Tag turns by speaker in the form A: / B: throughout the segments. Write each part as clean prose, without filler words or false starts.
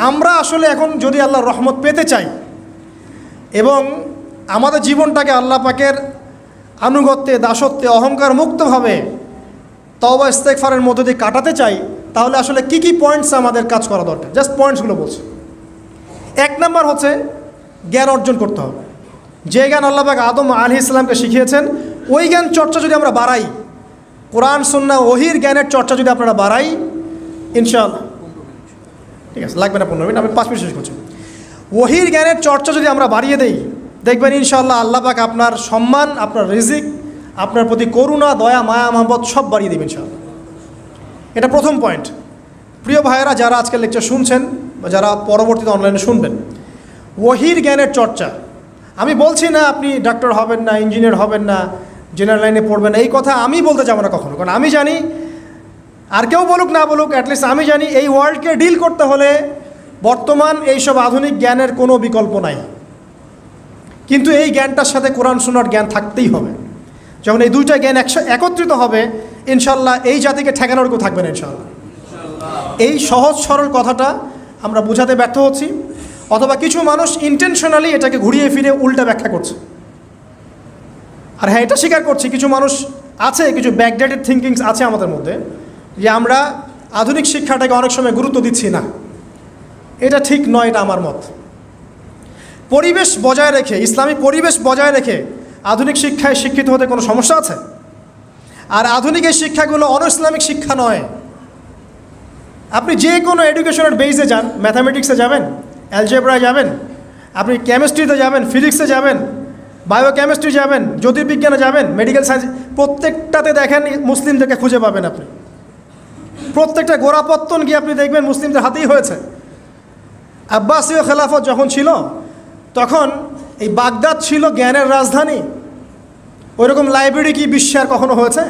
A: আমরা আসলে এখন যদি আল্লাহর রহমত পেতে চাই এবং আমাদের জীবনটাকে আল্লাহ পাকের আনুগত্যে, দাসত্বে, অহংকার মুক্তভাবে তওবা ইস্তেগফারের মধ্য দিয়ে কাটাতে চাই, তাহলে আসলে কি কি পয়েন্টস আমাদের কাজ করা দরকার, জাস্ট পয়েন্টসগুলো বলছি। 1 নম্বর হচ্ছে জ্ঞান অর্জন করতে হবে। যে জ্ঞান আল্লাহ পাক আদম আলাইহিস সালামকে শিখিয়েছেন, ওই জ্ঞান চর্চা যদি আমরা বাড়াই, কোরআন সুন্নাহ ওহির জ্ঞানের চর্চা যদি আপনারা বাড়াই, ইনশাআল্লাহ, ঠিক আছে, লাগবে না 15 মিনিট, আমি 5 মিনিট শেষ করছি। ওহির জ্ঞানের চর্চা যদি আমরা বাড়িয়ে দেই, দেখবেন ইনশাআল্লাহ আল্লাহ পাক আপনার সম্মান, আপনার রিজিক, আপনার প্রতি করুণা, দয়া, মায়া, মহব্বত সব বাড়িয়ে দেবেন ইনশাআল্লাহ। এটা প্রথম পয়েন্ট। প্রিয় ভাইয়েরা, যারা আজকের লেকচার শুনছেন বা যারা পরবর্তীতে অনলাইনে শুনবেন, ওহির জ্ঞানের চর্চা। আমি বলছি না আপনি ডাক্তার হবেন না, ইঞ্জিনিয়ার হবেন না, জেনারেল লাইনে পড়বেন না, এই কথা আমি বলতে যাবো না কখনো। কারণ আমি জানি, আর কেউ বলুক না বলুক, অ্যাটলিস্ট আমি জানি এই ওয়ার্ল্ডকে ডিল করতে হলে বর্তমান এইসব আধুনিক জ্ঞানের কোনো বিকল্প নাই। কিন্তু এই জ্ঞানটার সাথে কোরআন সুন্নাহর জ্ঞান থাকতেই হবে। যখন এই দুইটা জ্ঞান একত্রিত হবে, ইনশাল্লাহ এই জাতিকে ঠেকানোর কেউ থাকবে না ইনশাল্লাহ। এই সহজ সরল কথাটা আমরা বোঝাতে ব্যর্থ হচ্ছি, অথবা কিছু মানুষ ইন্টেনশনালি এটাকে ঘুরিয়ে ফিরে উল্টা ব্যাখ্যা করছে। আর হ্যাঁ, এটা স্বীকার করছি, কিছু মানুষ আছে, কিছু ব্যাকডেটেড থিঙ্কিংস আছে আমাদের মধ্যে, যে আমরা আধুনিক শিক্ষাটাকে অনেক সময় গুরুত্ব দিচ্ছি না। এটা ঠিক নয়, এটা আমার মত। পরিবেশ বজায় রেখে, ইসলামী পরিবেশ বজায় রেখে আধুনিক শিক্ষায় শিক্ষিত হতে কোনো সমস্যা আছে? আর আধুনিক এই শিক্ষাগুলো অনইসলামিক শিক্ষা নয়। আপনি যে কোনো এডুকেশনের বেসে যান, ম্যাথামেটিক্সে যাবেন, অ্যালজেব্রায় যাবেন, আপনি কেমিস্ট্রিতে যাবেন, ফিজিক্সে যাবেন, বায়োকেমিস্ট্রি যাবেন, জ্যোতির্বিজ্ঞানে যাবেন, মেডিকেল সায়েন্স, প্রত্যেকটাতে দেখেন মুসলিমদেরকে খুঁজে পাবেন আপনি। প্রত্যেকটা গোড়াপত্তন গিয়ে আপনি দেখবেন মুসলিমদের হাতেই হয়েছে। আব্বাসীয় খেলাফত যখন ছিল, তখন এই বাগদাদ ছিল জ্ঞানের রাজধানী। ওইরকম লাইব্রেরি কি বিশ্বে আর কখনো হয়েছে?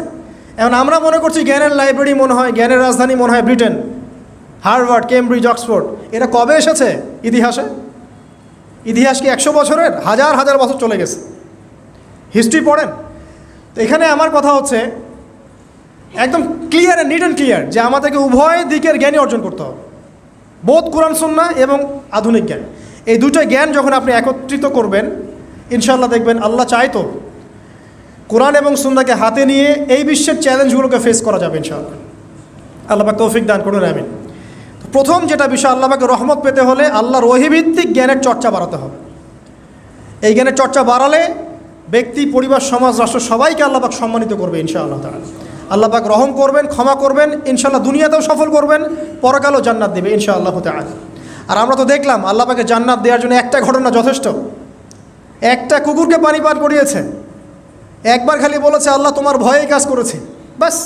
A: এখন আমরা মনে করছি জ্ঞানের লাইব্রেরি মনে হয়, জ্ঞানের রাজধানী মনে হয় ব্রিটেন, হার্ভার্ড, কেমব্রিজ, অক্সফোর্ড। এরা কবে এসেছে ইতিহাসে? ইতিহাস কি 100 বছরের? হাজার হাজার বছর চলে গেছে। হিস্ট্রি পড়েন। তো এখানে আমার কথা হচ্ছে একদম ক্লিয়ার, নিট অ্যান্ড ক্লিয়ার, যে আমাদেরকে উভয় দিকের জ্ঞানই অর্জন করতে হবে, বোধ কোরআন সুন্নাহ এবং আধুনিক জ্ঞান। এই দুটো জ্ঞান যখন আপনি একত্রিত করবেন, ইনশাআল্লাহ দেখবেন আল্লাহ চাইতো কোরআন এবং সুন্নাহকে হাতে নিয়ে এই বিশ্বের চ্যালেঞ্জগুলোকে ফেস করা যাবে ইনশাআল্লাহ। আল্লাহ পাক তৌফিক দান করুন, আমিন। প্রথম যেটা বিষয়, আল্লাহ পাকের রহমত পেতে হলে আল্লাহর ওহীভিত্তিক জ্ঞানের চর্চা বাড়াতে হবে। এই জ্ঞানের চর্চা বাড়ালে ব্যক্তি, পরিবার, সমাজ, রাষ্ট্র সবাইকে আল্লাহ পাক সম্মানিত করবে ইনশাআল্লাহ তাআলা। আল্লাহ পাক রহম করবেন, ক্ষমা করবেন, ইনশাআল্লাহ দুনিয়াতেও সফল করবেন, পরকালেও জান্নাত দেবে ইনশাআল্লাহ তাআলা। আর আমরা তো দেখলাম আল্লাহ পাকে জান্নাত দেওয়ার জন্য একটা ঘটনা যথেষ্ট। একটা কুকুরকে পানি পান করিয়েছে, একবার খালি বলেছে আল্লাহ তোমার ভয়ে কাজ করেছি, বাস।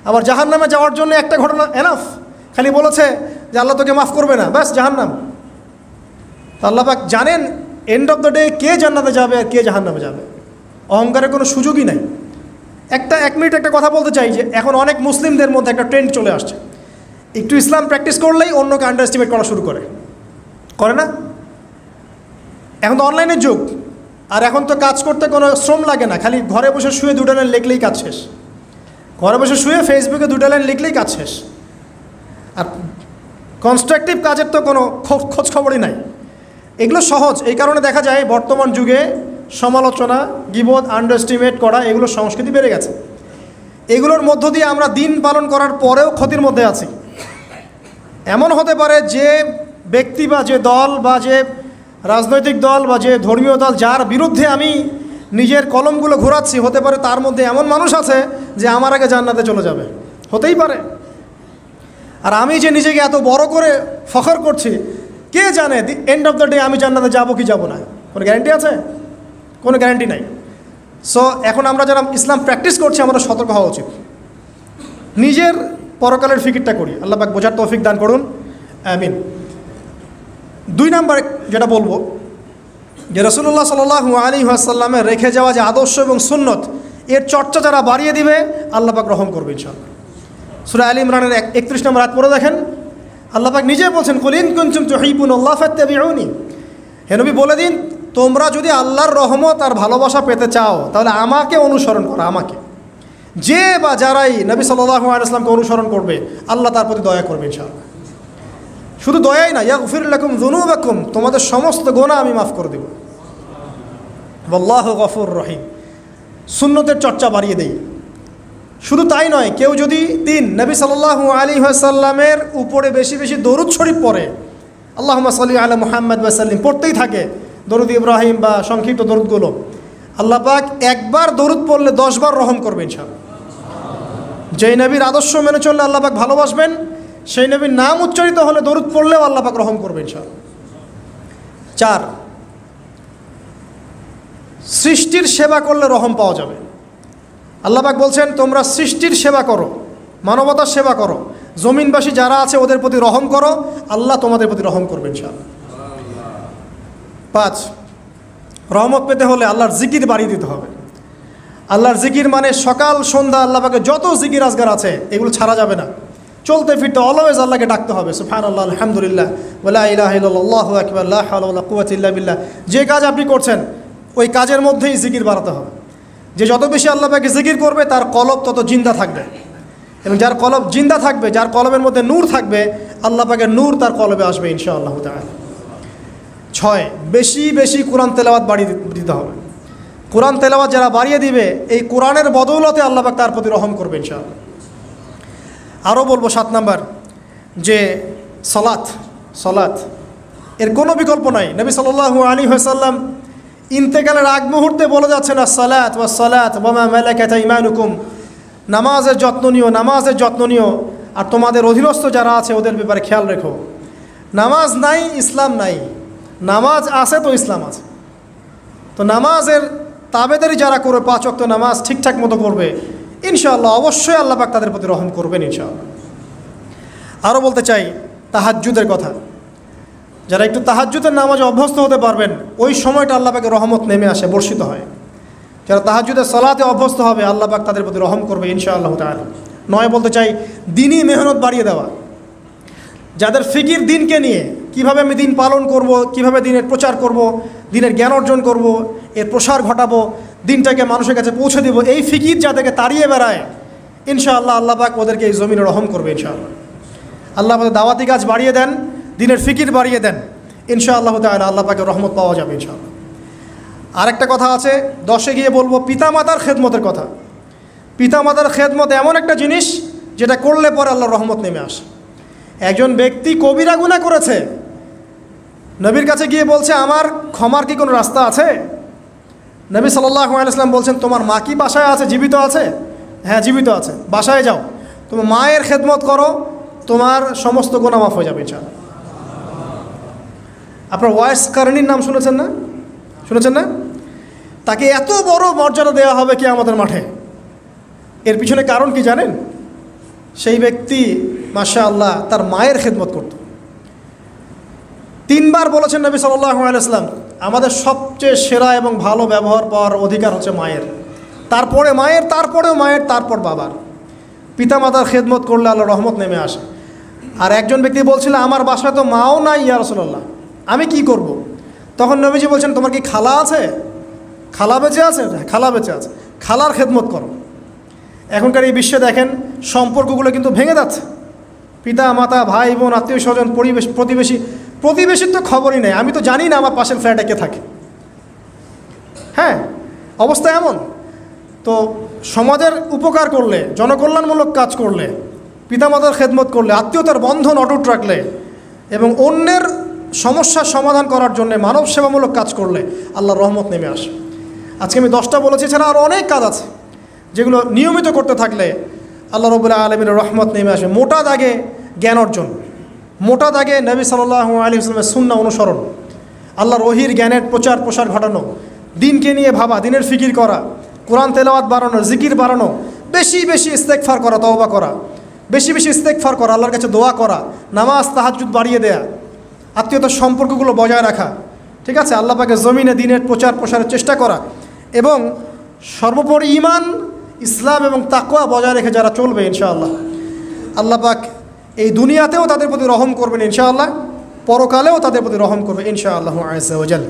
A: আবার জাহান্নামে যাওয়ার জন্য একটা ঘটনা এনাফ, খালি বলেছে যে আল্লাহ তোকে মাফ করবে না, বাস জাহান্নাম। আল্লাহ পাক জানেন এন্ড অফ দ্য ডে কে জান্নাতে যাবে আর কে জাহান্নামে যাবে। অহংকারের কোনো সুযোগই নাই। 1 মিনিট একটা কথা বলতে চাই, যে এখন অনেক মুসলিমদের মধ্যে একটা ট্রেন্ড চলে আসছে, একটু ইসলাম প্র্যাকটিস করলেই অন্যকে আন্ডার এস্টিমেট করা শুরু করে না? এখন তো অনলাইনের যুগ, আর এখন তো কাজ করতে কোনো শ্রম লাগে না, খালি ঘরে বসে শুয়ে 2টা লাইন লিখলেই কাজ শেষ। ঘরে বসে শুয়ে ফেসবুকে 2টা লাইন লিখলেই কাজ শেষ। আর কনস্ট্রাকটিভ কাজের তো কোনো খোঁজ খবরই নাই। এগুলো সহজ, এই কারণে দেখা যায় বর্তমান যুগে সমালোচনা, গীবত, আন্ডার এস্টিমেট করা, এগুলো সংস্কৃতি বেড়ে গেছে। এগুলোর মধ্য দিয়ে আমরা দিন পালন করার পরেও ক্ষতির মধ্যে আছি। এমন হতে পারে যে ব্যক্তি বা যে দল বা যে রাজনৈতিক দল বা যে ধর্মীয় দল, যার বিরুদ্ধে আমি নিজের কলমগুলো ঘোরাচ্ছি, হতে পারে তার মধ্যে এমন মানুষ আছে যে আমার আগে জান্নাতে চলে যাবে, হতেই পারে। আর আমি যে নিজেকে এত বড় করে ফখর করছি, কে জানে এন্ড অফ দ্য ডে আমি জান্নাতে যাবো কি যাব না? কোনো গ্যারান্টি আছে? কোনো গ্যারান্টি নাই। সো এখন আমরা যারা ইসলাম প্র্যাকটিস করছি, আমাদের সতর্ক হওয়া উচিত, নিজের পরকালের ফিকিরটা করি। আল্লাহ পাক বোঝার তৌফিক দান করুন, আমিন। 2 নাম্বার যেটা বলবো, যে রাসূলুল্লাহ সাল্লাল্লাহু আলাইহি ওয়াসাল্লামের রেখে যাওয়া যে আদর্শ এবং সুন্নত, এর চর্চা যারা বাড়িয়ে দিবে আল্লাহ পাক রহম করবে ইনশাআল্লাহ। সূরা আলী ইমরানের 31 নম্বর আয়াত পড়ে দেখেন, আল্লাহ পাক নিজে বলছেন, কুল ইন কুনতুম তুহিব্বুনাল্লাহ ফাত্তাবিউনি। হে নবী বলে দিন, তোমরা যদি আল্লাহর রহমত আর ভালোবাসা পেতে চাও, তাহলে আমাকে অনুসরণ করো। আমাকে, যে বা যারাই নবী সাল্লাল্লাহু আলাইহি ওয়াসাল্লামকে অনুসরণ করবে, আল্লাহ তার প্রতি দয়া করবে ইনশাআল্লাহ। শুধু দয়াই না, ইয়াগফির লাকুম যুনুবাকুম, তোমাদের সমস্ত গুনাহ আমি মাফ করে দেব। আল্লাহু গফুর রহিম। সুন্নতের চর্চা বাড়িয়ে দেই। শুধু তাই নয়, কেউ যদি নবী সাল্লাল্লাহু আলাইহি ওয়াসাল্লামের উপরে বেশি বেশি দরুদ শরীফ পড়ে, আল্লাহুম্মা সাল্লি আলা মুহাম্মাদ ওয়া সাল্লিম পড়তেই থাকে, দরুদ ইব্রাহিম বা সংক্ষিপ্ত দরুদগুলো, আল্লাহ পাক একবার দরুদ পড়লে 10 বার রহম করবেন ইনশাআল্লাহ। যেই নবীর আদর্শ মেনে চললে আল্লাহ পাক ভালোবাসবেন, সেই নবীর নাম উচ্চারিত হলে দরুদ পড়লেও আল্লাহ পাক রহম করবেন ইনশাআল্লাহ। 4, সৃষ্টির সেবা করলে রহম পাওয়া যাবে। আল্লাহ পাক বলছেন, তোমরা সৃষ্টির সেবা করো, মানবতার সেবা করো, জমিনবাসী যারা আছে ওদের প্রতি রহম করো, আল্লাহ তোমাদের প্রতি রহম করবেন ইনশাআল্লাহ। 5, রহমত পেতে হলে আল্লাহর জিকির বাড়িয়ে দিতে হবে। আল্লাহর জিকির মানে সকাল সন্ধ্যা আল্লাহ পাকে যত জিকির আজগার আছে এগুলো ছাড়া যাবে না। চলতে ফিরতে অলওয়েজ আল্লাহকে ডাকতে হবে, সুবহানাল্লাহ, আলহামদুলিল্লাহ, ওয়ালা ইলাহা ইল্লাল্লাহ, আল্লাহু আকবার, লা হাওলা ওয়ালা কুওয়াতা ইল্লা বিল্লাহ। যে কাজ আপনি করছেন ওই কাজের মধ্যেই জিকির বাড়াতে হবে। যে যত বেশি আল্লাহ পাকে জিকির করবে তার কলব তত জিন্দা থাকবে, এবং যার কলব জিন্দা থাকবে, যার কলবের মধ্যে নূর থাকবে, আল্লাহ পাকের নূর তার কলবে আসবে ইনশাআল্লাহ তাআলা। 6, বেশি বেশি কোরআন তেলাওয়াত বাড়িয়ে দিতে হবে। কোরআন তেলাওয়াত যারা বাড়িয়ে দিবে, এই কোরআনের বদৌলতে আল্লাহ পাক তার প্রতি রহম করবে ইনশাআল্লাহ। আরও বলবো 7 নাম্বার, যে সলাত এর কোনো বিকল্প নাই। নবী সাল্লাল্লাহু আলাইহি ওয়াসাল্লাম ইন্তেকালের আগ মুহূর্তে বলে যাচ্ছেন, আসসালাত ওয়াসসালাত ওয়া মা মালাকাত আইমানুকুম, নামাজের যত্ন নিও, নামাজের যত্ন নিও, আর তোমাদের অধীনস্থ যারা আছে ওদের ব্যাপারে খেয়াল রেখো। নামাজ নাই ইসলাম নাই, নামাজ আছে তো ইসলাম আছে। তো নামাজের তাবেদারি যারা করে 5 ওয়াক্ত নামাজ ঠিকঠাক মতো করবে, ইনশাআল্লাহ অবশ্যই আল্লাহ পাক তাদের প্রতি রহম করবেন ইনশাআল্লাহ। আরও বলতে চাই তাহাজ্জুদের কথা। যারা একটু তাহাজ্জুদের নামাজে অভ্যস্ত হতে পারবেন, ওই সময়টা আল্লাহ পাকের রহমত নেমে আসে, বর্ষিত হয়। যারা তাহাজ্জুদের সালাতে অভ্যস্ত হবে আল্লাহ পাক তাদের প্রতি রহম করবে ইনশাআল্লাহ তাআলা। 9 বলতে চাই দিনই মেহনত বাড়িয়ে দেওয়া। যাদের ফিকির দিনকে নিয়ে, কিভাবে আমি দিন পালন করব, কিভাবে দিনের প্রচার করব, দিনের জ্ঞান অর্জন করব, এর প্রসার ঘটাবো, দিনটাকে মানুষের কাছে পৌঁছে দেব, এই ফিকির যাদেরকে তাড়িয়ে বেড়ায়, ইনশাআল্লাহ আল্লাহ পাক ওদেরকে এই জমিনে রহম করবে ইনশাআল্লাহ। আল্লাহ পাক দাওয়াতি কাজ বাড়িয়ে দেন, দিনের ফিকির বাড়িয়ে দেন, ইনশাআল্লাহ তাআলা আল্লাহ পাকের রহমত পাওয়া যাবে ইনশাআল্লাহ। আরেকটা কথা আছে, 10-এ গিয়ে বলবো পিতামাতার খেদমতের কথা। পিতামাতার খেদমত এমন একটা জিনিস যেটা করলে পরে আল্লাহর রহমত নেমে আসে। একজন ব্যক্তি কবিরা গুনাহ করেছে, নবীর কাছে গিয়ে বলছে, আমার ক্ষমার কি কোনো রাস্তা আছে? নবী সাল্লাল্লাহু আলাইহি ওয়াসাল্লাম বলছেন, তোমার মা কি বাসায় আছে, জীবিত আছে? হ্যাঁ, জীবিত আছে। বাসায় যাও, তোমার মায়ের খেদমত করো, তোমার সমস্ত গুনাহ মাফ হয়ে যাবে ইনশাআল্লাহ। আপনার ওয়াইস কারণীর নাম শুনেছেন না? শুনেছেন না? তাকে এত বড় মর্যাদা দেওয়া হবে কিয়ামতের মাঠে। এর পিছনে কারণ কি জানেন? সেই ব্যক্তি মাশাআল্লাহ তার মায়ের খেদমত করত। 3 বার বলেছেন নবী সাল্লাল্লাহু আলাইহি ওয়াসাল্লাম, আমাদের সবচেয়ে সেরা এবং ভালো ব্যবহার পাওয়ার অধিকার হচ্ছে মায়ের, তারপরে মায়ের, তারপরেও মায়ের, তারপর বাবার। পিতামাতার খেদমত করলে আল্লাহ রহমত নেমে আসে। আর একজন ব্যক্তি বলছিল, আমার বাসায় তো মাও নাই ইয়া রাসূলুল্লাহ, আমি কি করব? তখন নবীজি বলছেন, তোমার কি খালা আছে? খালা বেঁচে আছে? খালা বেঁচে আছে, খালার খেদমত করো। এখনকার এই বিশ্বে দেখেন সম্পর্কগুলো কিন্তু ভেঙে যাচ্ছে। পিতা মাতা, ভাই বোন, আত্মীয় স্বজন, প্রতিবেশীর তো খবরই নেই। আমি তো জানি না আমার পাশের ফ্ল্যাটে কে থাকে। হ্যাঁ, অবস্থা এমন। তো সমাজের উপকার করলে, জনকল্যাণমূলক কাজ করলে, পিতামাতার খেদমত করলে, আত্মীয়তার বন্ধন অটুট রাখলে এবং অন্যের সমস্যার সমাধান করার জন্য মানব সেবামূলক কাজ করলে আল্লাহর রহমত নেমে আসে। আজকে আমি 10টা বলেছি, ছাড়া আরও অনেক কাজ আছে যেগুলো নিয়মিত করতে থাকলে আল্লাহ রাব্বুল আলামিনের রহমত নেমে আসে। মোটা দাগে জ্ঞান অর্জন, মোটা দাগে নবী সাল্লাল্লাহু আলাইহি ওয়াসাল্লামের সুন্নাহ অনুসরণ, আল্লাহর ওহীর জ্ঞানের প্রচার প্রসার ঘটানো, দিনকে নিয়ে ভাবা, দিনের ফিকির করা, কোরআন তেলাওয়াত বাড়ানো, জিকির বাড়ানো, বেশি বেশি ইস্তেগফার করা, তওবা করা, বেশি বেশি ইস্তেগফার করা, আল্লাহর কাছে দোয়া করা, নামাজ তাহাজ্জুদ বাড়িয়ে দেয়া, আত্মীয়তার সম্পর্কগুলো বজায় রাখা, ঠিক আছে, আল্লাহ পাকের জমিনে দিনের প্রচার প্রসারের চেষ্টা করা, এবং সর্বোপরি ঈমান, ইসলাম এবং তাকওয়া বজায় রেখে যারা চলবে ইনশাআল্লাহ, আল্লাহ পাক এই দুনিয়াতেও তাদের প্রতি রহম করবেন ইনশাআল্লাহ, পরকালেও তাদের প্রতি রহম করবে ইনশাআল্লাহু আযজা ওয়া জাল।